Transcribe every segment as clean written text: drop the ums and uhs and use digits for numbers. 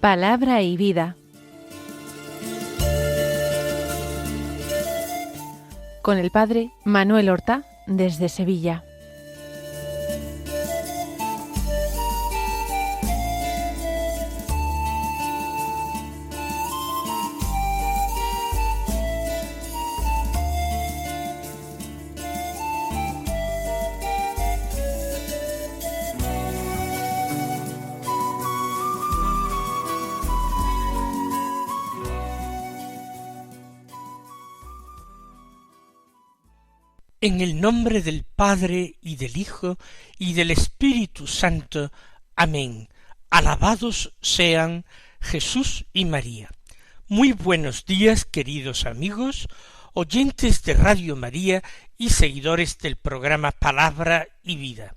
Palabra y vida. Con el padre Manuel Horta, desde Sevilla. En el nombre del Padre, y del Hijo, y del Espíritu Santo. Amén. Alabados sean Jesús y María. Muy buenos días, queridos amigos, oyentes de Radio María y seguidores del programa Palabra y Vida.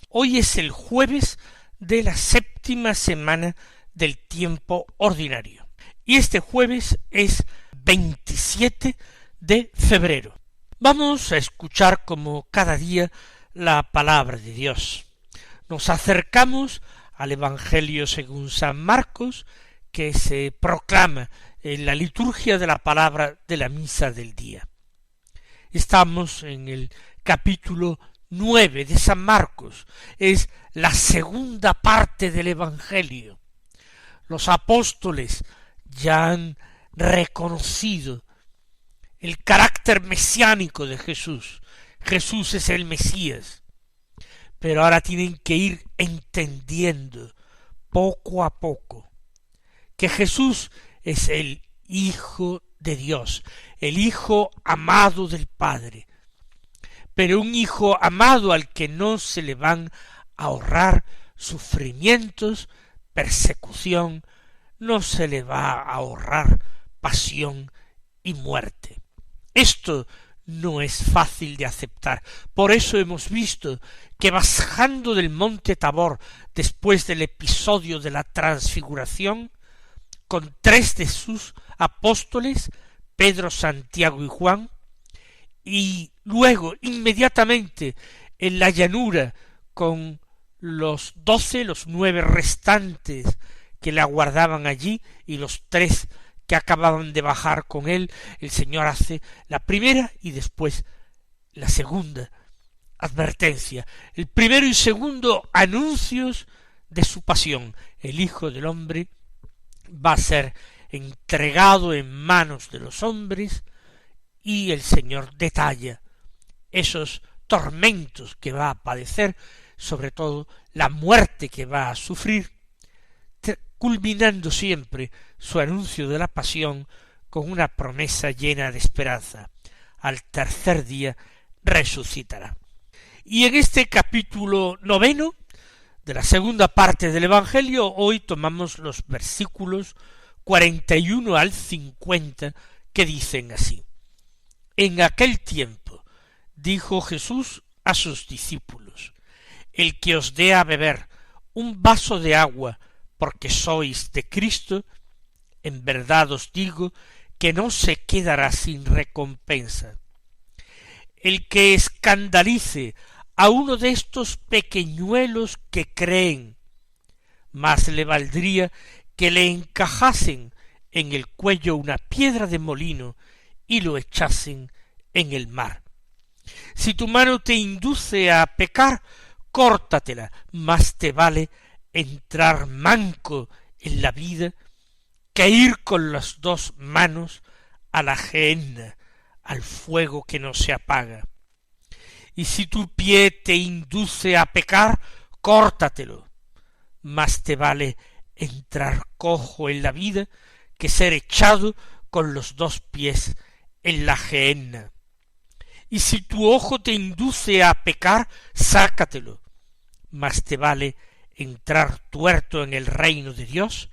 Hoy es el jueves de la séptima semana del tiempo ordinario. Y este jueves es 27 de febrero. Vamos a escuchar como cada día la palabra de Dios. Nos acercamos al Evangelio según San Marcos, que se proclama en la liturgia de la palabra de la misa del día. Estamos en el capítulo 9 de San Marcos. Es la segunda parte del Evangelio. Los apóstoles ya han reconocido el carácter mesiánico de Jesús. Jesús es el Mesías. Pero ahora tienen que ir entendiendo poco a poco que Jesús es el Hijo de Dios, el Hijo amado del Padre. Pero un Hijo amado al que no se le van a ahorrar sufrimientos, persecución, no se le va a ahorrar pasión y muerte. Esto no es fácil de aceptar. Por eso hemos visto que bajando del monte Tabor, después del episodio de la transfiguración, con 3 de sus apóstoles, Pedro, Santiago y Juan, y luego inmediatamente en la llanura con los 12, los 9 restantes que le aguardaban allí, y los 3 que acababan de bajar con él, el Señor hace la primera y después la segunda advertencia. El primero y segundo anuncios de su pasión. El Hijo del Hombre va a ser entregado en manos de los hombres, y el Señor detalla esos tormentos que va a padecer, sobre todo la muerte que va a sufrir, culminando siempre su anuncio de la pasión con una promesa llena de esperanza: al tercer día resucitará. Y en este capítulo 9 de la segunda parte del Evangelio, hoy tomamos los versículos 41 al 50, que dicen así: En aquel tiempo dijo Jesús a sus discípulos: El que os dé a beber un vaso de agua porque sois de Cristo, en verdad os digo que no se quedará sin recompensa. El que escandalice a uno de estos pequeñuelos que creen, más le valdría que le encajasen en el cuello una piedra de molino y lo echasen en el mar. Si tu mano te induce a pecar, córtatela, más te vale entrar manco en la vida que ir con las 2 manos a la gehenna, al fuego que no se apaga. Y si tu pie te induce a pecar, córtatelo, más te vale entrar cojo en la vida que ser echado con los 2 pies en la gehenna. Y si tu ojo te induce a pecar, sácatelo, más te vale entrar tuerto en el reino de Dios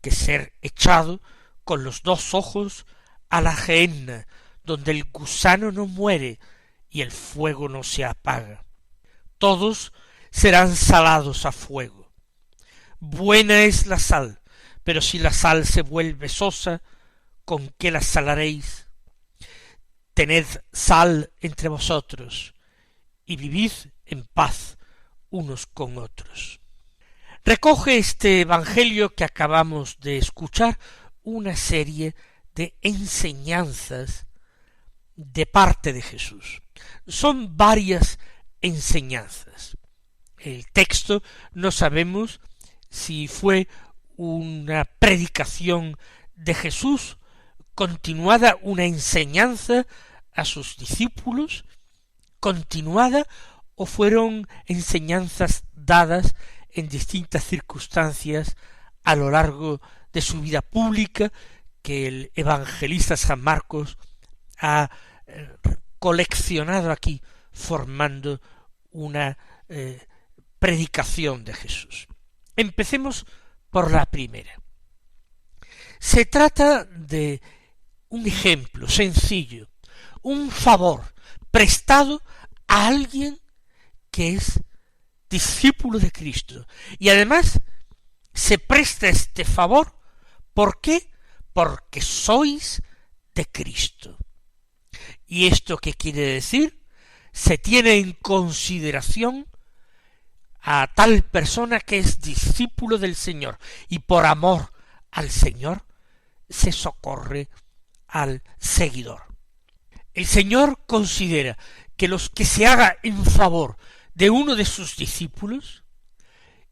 que ser echado con los 2 ojos a la gehenna, donde el gusano no muere y el fuego no se apaga. Todos serán salados a fuego. Buena es la sal, pero si la sal se vuelve sosa, ¿con qué la salaréis? Tened sal entre vosotros y vivid en paz unos con otros. Recoge este evangelio que acabamos de escuchar una serie de enseñanzas de parte de Jesús. Son varias enseñanzas. El texto no sabemos si fue una predicación de Jesús continuada, una enseñanza a sus discípulos continuada, o fueron enseñanzas dadas en distintas circunstancias a lo largo de su vida pública, que el evangelista San Marcos ha coleccionado aquí, formando una predicación de Jesús. Empecemos por la primera. Se trata de un ejemplo sencillo, un favor prestado a alguien que es discípulo de Cristo. Y además se presta este favor, ¿por qué? Porque sois de Cristo. ¿Y esto qué quiere decir? Se tiene en consideración a tal persona que es discípulo del Señor, y por amor al Señor se socorre al seguidor. El Señor considera que los que se haga en favor de uno de sus discípulos,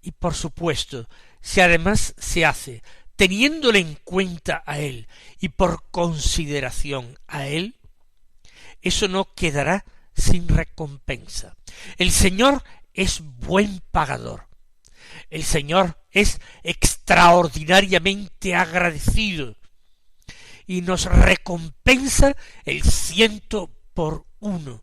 y por supuesto, si además se hace teniéndole en cuenta a él y por consideración a él, eso no quedará sin recompensa. El Señor es buen pagador. El Señor es extraordinariamente agradecido y nos recompensa el 100%.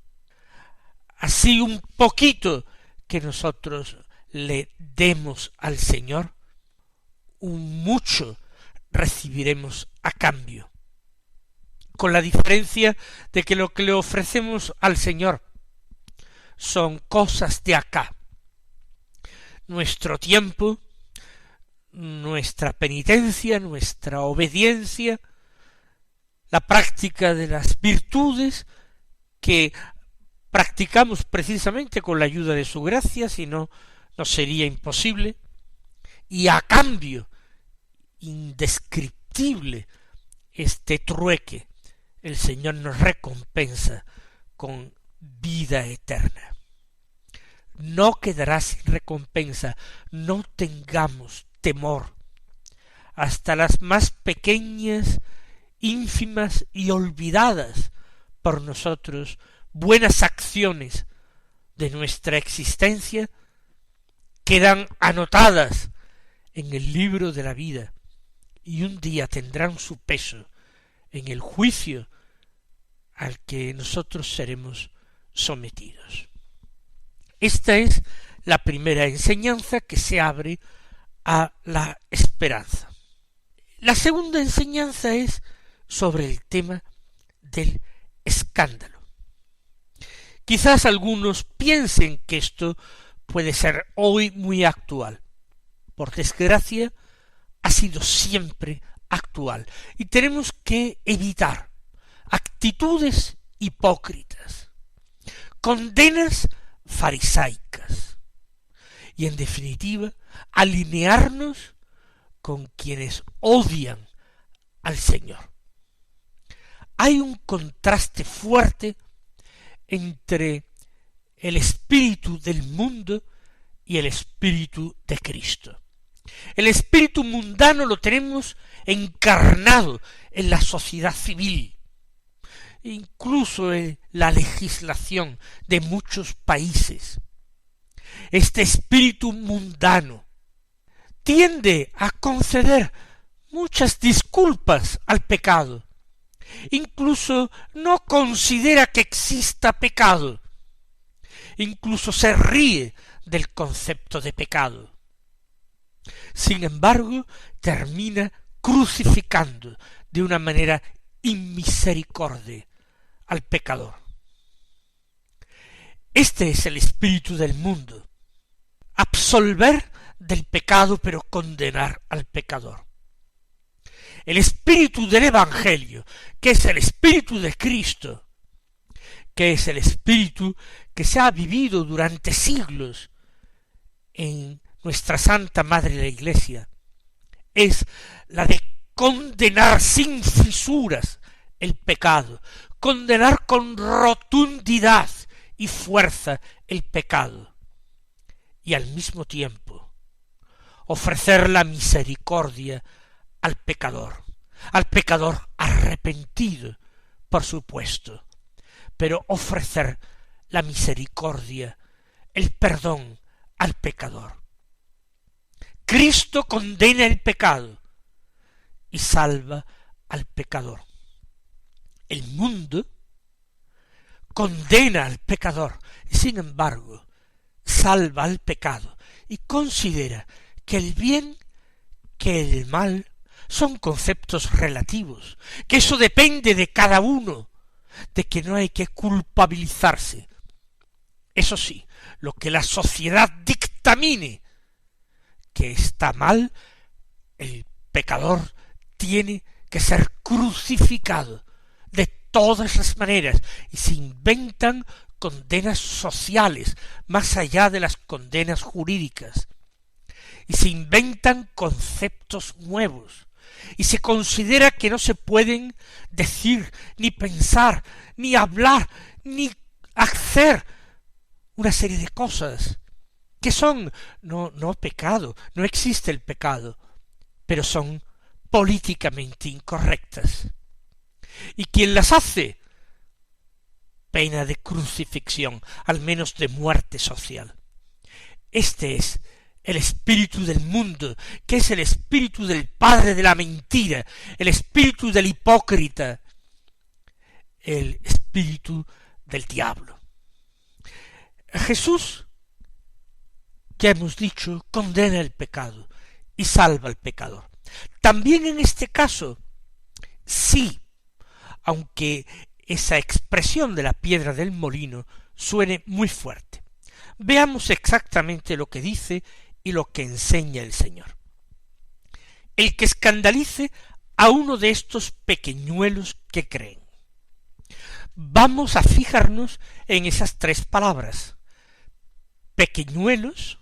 Así un poquito que nosotros le demos al Señor, un mucho recibiremos a cambio. Con la diferencia de que lo que le ofrecemos al Señor son cosas de acá. Nuestro tiempo, nuestra penitencia, nuestra obediencia, la práctica de las virtudes que practicamos precisamente con la ayuda de su gracia, si no, no sería imposible, y a cambio indescriptible este trueque, el Señor nos recompensa con vida eterna. No quedará sin recompensa, no tengamos temor. Hasta las más pequeñas, ínfimas y olvidadas por nosotros buenas acciones de nuestra existencia quedan anotadas en el libro de la vida y un día tendrán su peso en el juicio al que nosotros seremos sometidos. Esta es la primera enseñanza que se abre a la esperanza. La segunda enseñanza es sobre el tema del escándalo. Quizás algunos piensen que esto puede ser hoy muy actual. Por desgracia, ha sido siempre actual y tenemos que evitar actitudes hipócritas, condenas farisaicas y, en definitiva, alinearnos con quienes odian al Señor. Hay un contraste fuerte entre el espíritu del mundo y el espíritu de Cristo. El espíritu mundano lo tenemos encarnado en la sociedad civil, incluso en la legislación de muchos países. Este espíritu mundano tiende a conceder muchas disculpas al pecado. Incluso no considera que exista pecado. Incluso se ríe del concepto de pecado. Sin embargo, termina crucificando de una manera inmisericordia al pecador. Este es el espíritu del mundo: absolver del pecado pero condenar al pecador. El espíritu del Evangelio, que es el espíritu de Cristo, que es el espíritu que se ha vivido durante siglos en nuestra Santa Madre la Iglesia es la de condenar sin fisuras el pecado, condenar con rotundidad y fuerza el pecado, y al mismo tiempo ofrecer la misericordia al pecador arrepentido, por supuesto, pero ofrecer la misericordia, el perdón al pecador. Cristo condena el pecado y salva al pecador. El mundo condena al pecador y sin embargo salva al pecado y considera que el bien, que el mal son conceptos relativos, que eso depende de cada uno, de que no hay que culpabilizarse. Eso sí, lo que la sociedad dictamine que está mal, el pecador tiene que ser crucificado de todas las maneras, y se inventan condenas sociales más allá de las condenas jurídicas, y se inventan conceptos nuevos, y se considera que no se pueden decir, ni pensar, ni hablar, ni hacer una serie de cosas que son no pecado, no existe el pecado, pero son políticamente incorrectas. Y quien las hace, pena de crucifixión, al menos de muerte social. Este es el espíritu del mundo, que es el espíritu del padre de la mentira, el espíritu del hipócrita, el espíritu del diablo. Jesús, ya hemos dicho, condena el pecado y salva al pecador. También en este caso, sí, aunque esa expresión de la piedra del molino suene muy fuerte. Veamos exactamente lo que dice y lo que enseña el Señor. El que escandalice a uno de estos pequeñuelos que creen. Vamos a fijarnos en esas tres palabras: pequeñuelos,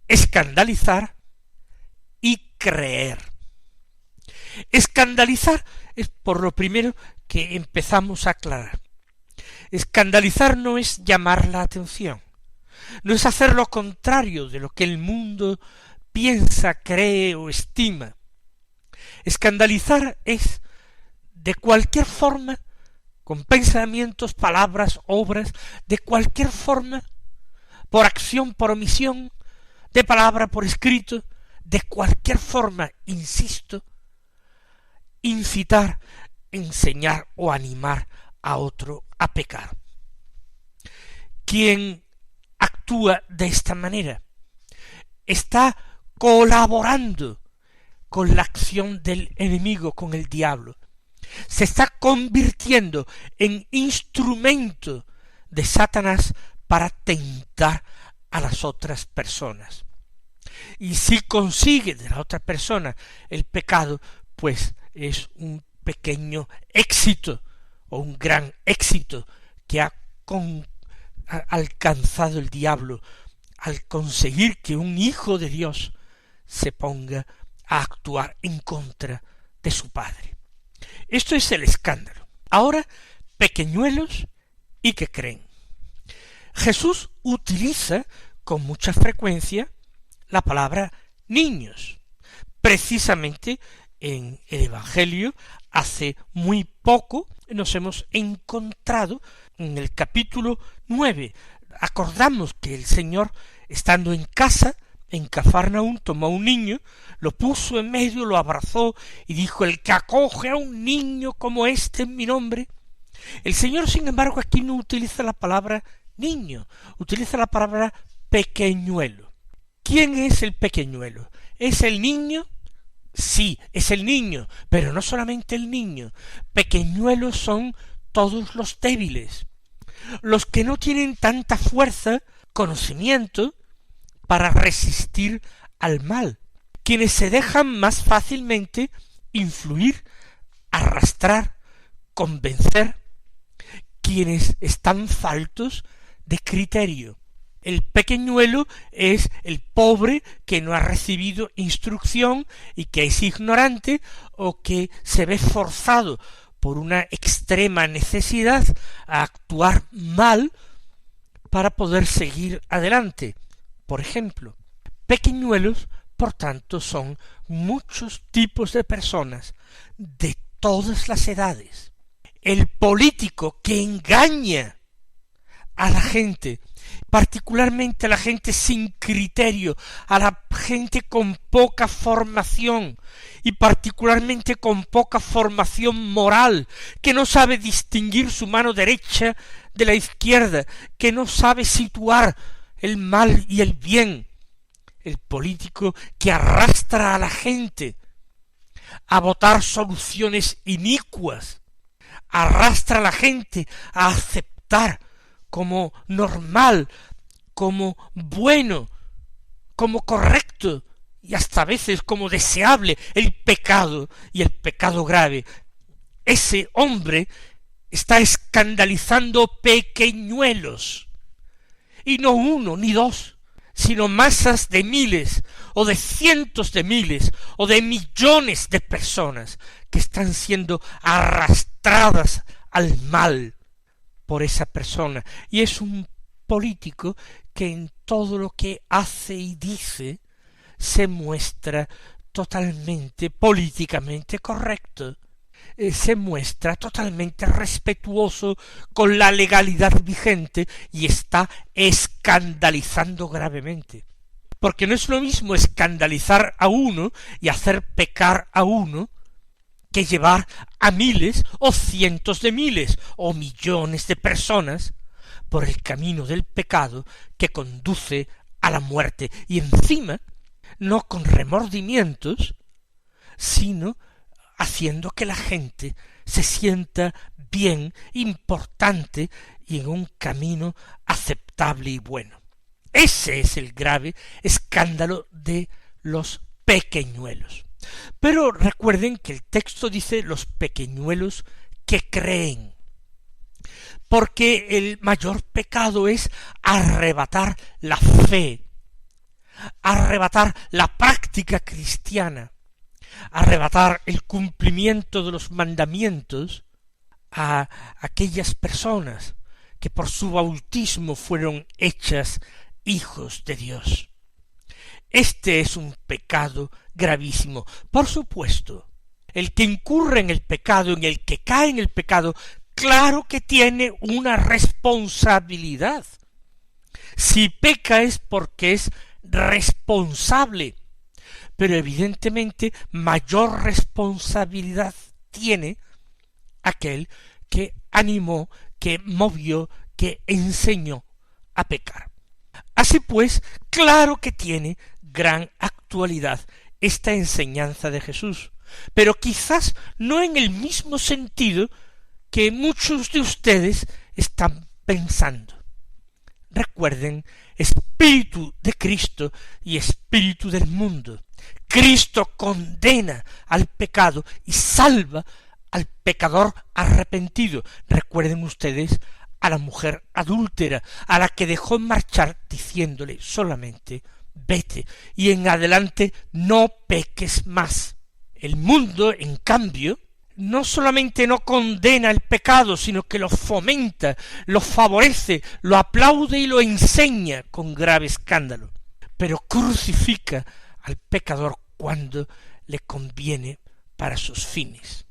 escandalizar y creer. Escandalizar es por lo primero que empezamos a aclarar. Escandalizar no es llamar la atención, no es hacer lo contrario de lo que el mundo piensa, cree o estima. Escandalizar es, de cualquier forma, con pensamientos, palabras, obras, de cualquier forma, por acción, por omisión, de palabra, por escrito, de cualquier forma, insisto, incitar, enseñar o animar a otro a pecar. Quien actúa de esta manera está colaborando con la acción del enemigo, con el diablo. Se está convirtiendo en instrumento de Satanás para tentar a las otras personas. Y si consigue de la otra persona el pecado, pues es un pequeño éxito o un gran éxito que ha alcanzado el diablo al conseguir que un hijo de Dios se ponga a actuar en contra de su padre. Esto es el escándalo. Ahora, pequeñuelos y que creen. Jesús utiliza con mucha frecuencia la palabra niños. Precisamente en el Evangelio, hace muy poco, nos hemos encontrado en el capítulo 9. Acordamos que el Señor, estando en casa, en Cafarnaúm, tomó a un niño, lo puso en medio, lo abrazó y dijo: el que acoge a un niño como este en mi nombre. El Señor, sin embargo, aquí no utiliza la palabra niño, utiliza la palabra pequeñuelo. ¿Quién es el pequeñuelo? ¿Es el niño? Sí, es el niño, pero no solamente el niño. Pequeñuelos son todos los débiles, los que no tienen tanta fuerza, conocimiento, para resistir al mal, quienes se dejan más fácilmente influir, arrastrar, convencer, quienes están faltos de criterio. El pequeñuelo es el pobre que no ha recibido instrucción y que es ignorante o que se ve forzado por una extrema necesidad a actuar mal para poder seguir adelante. Por ejemplo, pequeñuelos, por tanto, son muchos tipos de personas de todas las edades. El político que engaña a la gente, particularmente a la gente sin criterio, a la gente con poca formación y particularmente con poca formación moral, que no sabe distinguir su mano derecha de la izquierda, que no sabe situar el mal y el bien, el político que arrastra a la gente a votar soluciones inicuas, arrastra a la gente a aceptar como normal, como bueno, como correcto y hasta a veces como deseable el pecado y el pecado grave. Ese hombre está escandalizando pequeñuelos, y no uno ni dos, sino masas de miles o de cientos de miles o de millones de personas que están siendo arrastradas al mal por esa persona. Y es un político que en todo lo que hace y dice se muestra totalmente políticamente correcto, se muestra totalmente respetuoso con la legalidad vigente y está escandalizando gravemente. Porque no es lo mismo escandalizar a uno y hacer pecar a uno que llevar a miles o cientos de miles o millones de personas por el camino del pecado que conduce a la muerte, y encima no con remordimientos, sino haciendo que la gente se sienta bien, importante y en un camino aceptable y bueno. Ese es el grave escándalo de los pequeñuelos. Pero recuerden que el texto dice los pequeñuelos que creen, porque el mayor pecado es arrebatar la fe, arrebatar la práctica cristiana, arrebatar el cumplimiento de los mandamientos a aquellas personas que por su bautismo fueron hechas hijos de Dios. Este es un pecado gravísimo. Por supuesto, el que incurre en el pecado, en el que cae en el pecado, claro que tiene una responsabilidad. Si peca es porque es responsable, pero evidentemente mayor responsabilidad tiene aquel que animó, que movió, que enseñó a pecar. Así pues, claro que tiene gran actualidad esta enseñanza de Jesús, pero quizás no en el mismo sentido que muchos de ustedes están pensando. Recuerden, espíritu de Cristo y espíritu del mundo. Cristo condena al pecado y salva al pecador arrepentido. Recuerden ustedes a la mujer adúltera, a la que dejó marchar diciéndole solamente vete y en adelante no peques más. El mundo, en cambio, no solamente no condena el pecado, sino que lo fomenta, lo favorece, lo aplaude y lo enseña con grave escándalo, pero crucifica al pecador cuando le conviene para sus fines.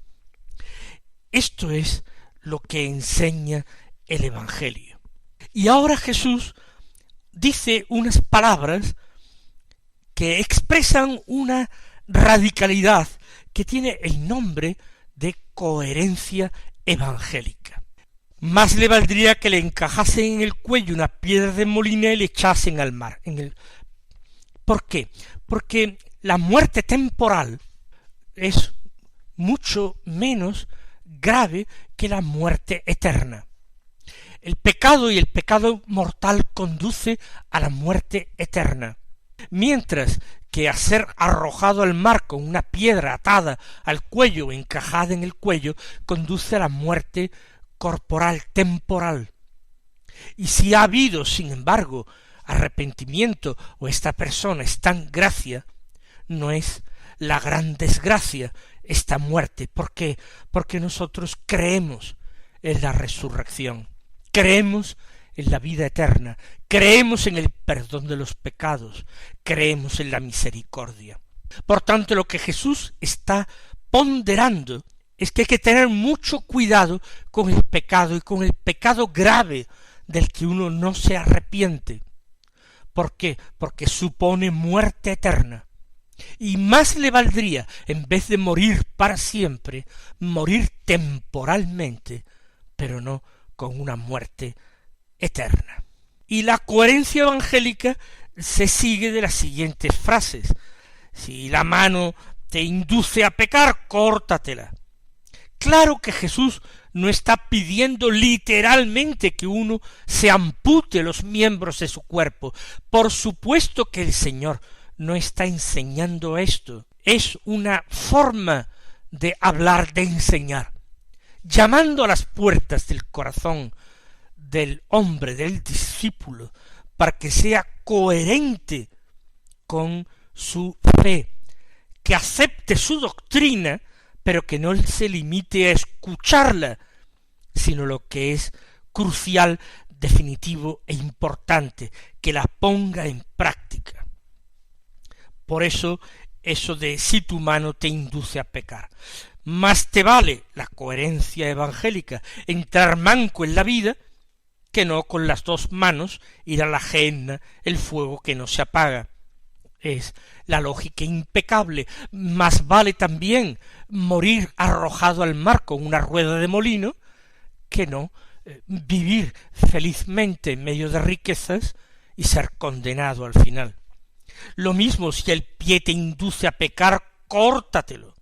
Esto es lo que enseña el Evangelio. Y ahora Jesús dice unas palabras que expresan una radicalidad que tiene el nombre de coherencia evangélica. Más le valdría que le encajasen en el cuello una piedra de molina y le echasen al mar. ¿Por qué? Porque la muerte temporal es mucho menos grave que la muerte eterna. El pecado y el pecado mortal conduce a la muerte eterna, mientras que a ser arrojado al mar con una piedra atada al cuello o encajada en el cuello conduce a la muerte corporal, temporal. Y si ha habido, sin embargo, arrepentimiento o esta persona está en gracia, no es la gran desgracia esta muerte. ¿Por qué? Porque nosotros creemos en la resurrección, creemos en la vida eterna, creemos en el perdón de los pecados, creemos en la misericordia. Por tanto, lo que Jesús está ponderando es que hay que tener mucho cuidado con el pecado y con el pecado grave del que uno no se arrepiente. ¿Por qué? Porque supone muerte eterna. Y más le valdría, en vez de morir para siempre, morir temporalmente, pero no con una muerte eterna. Y la coherencia evangélica se sigue de las siguientes frases: si la mano te induce a pecar, córtatela. Claro que Jesús no está pidiendo literalmente que uno se ampute los miembros de su cuerpo. Por supuesto que el Señor no está enseñando esto. Es una forma de hablar, de enseñar, llamando a las puertas del corazón del hombre, del discípulo, para que sea coherente con su fe, que acepte su doctrina, pero que no se limite a escucharla, sino lo que es crucial, definitivo e importante, que la ponga en práctica. Por eso de si tu mano te induce a pecar. Más te vale la coherencia evangélica, entrar manco en la vida, que no con las dos manos ir a la gehenna, el fuego que no se apaga. Es la lógica impecable. Más vale también morir arrojado al mar con una rueda de molino, que no vivir felizmente en medio de riquezas y ser condenado al final. Lo mismo si el pie te induce a pecar, córtatelo.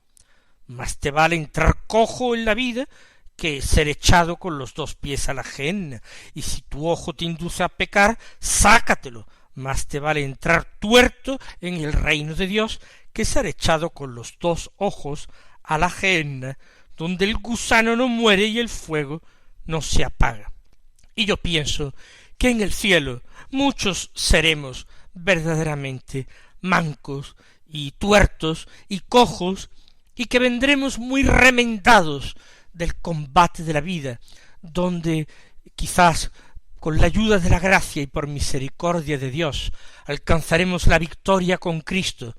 Más te vale entrar cojo en la vida que ser echado con los dos pies a la gehenna. Y si tu ojo te induce a pecar, sácatelo. Más te vale entrar tuerto en el reino de Dios que ser echado con los dos ojos a la gehenna, donde el gusano no muere y el fuego no se apaga. Y yo pienso que en el cielo muchos seremos verdaderamente mancos y tuertos y cojos, y que vendremos muy remendados del combate de la vida, donde quizás con la ayuda de la gracia y por misericordia de Dios alcanzaremos la victoria con Cristo,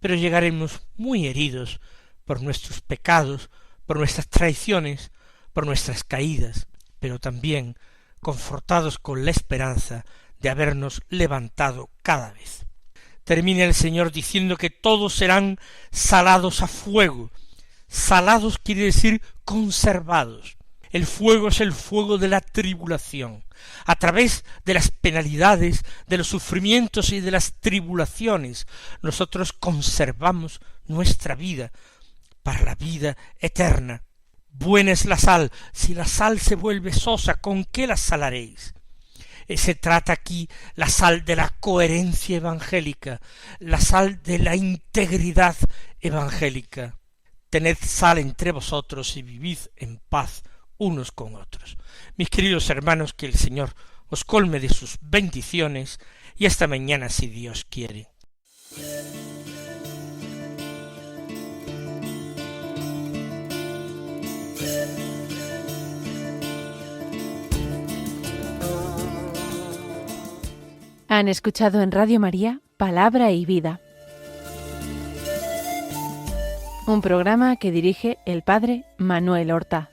pero llegaremos muy heridos por nuestros pecados, por nuestras traiciones, por nuestras caídas, pero también confortados con la esperanza de habernos levantado cada vez. Termina el Señor diciendo que todos serán salados a fuego. Salados quiere decir conservados. El fuego es el fuego de la tribulación. A través de las penalidades, de los sufrimientos y de las tribulaciones, nosotros conservamos nuestra vida para la vida eterna. Buena es la sal. Si la sal se vuelve sosa, ¿con qué la salaréis? Se trata aquí la sal de la coherencia evangélica, la sal de la integridad evangélica. Tened sal entre vosotros y vivid en paz unos con otros. Mis queridos hermanos, que el Señor os colme de sus bendiciones y hasta mañana si Dios quiere. Han escuchado en Radio María Palabra y Vida, un programa que dirige el Padre Manuel Horta.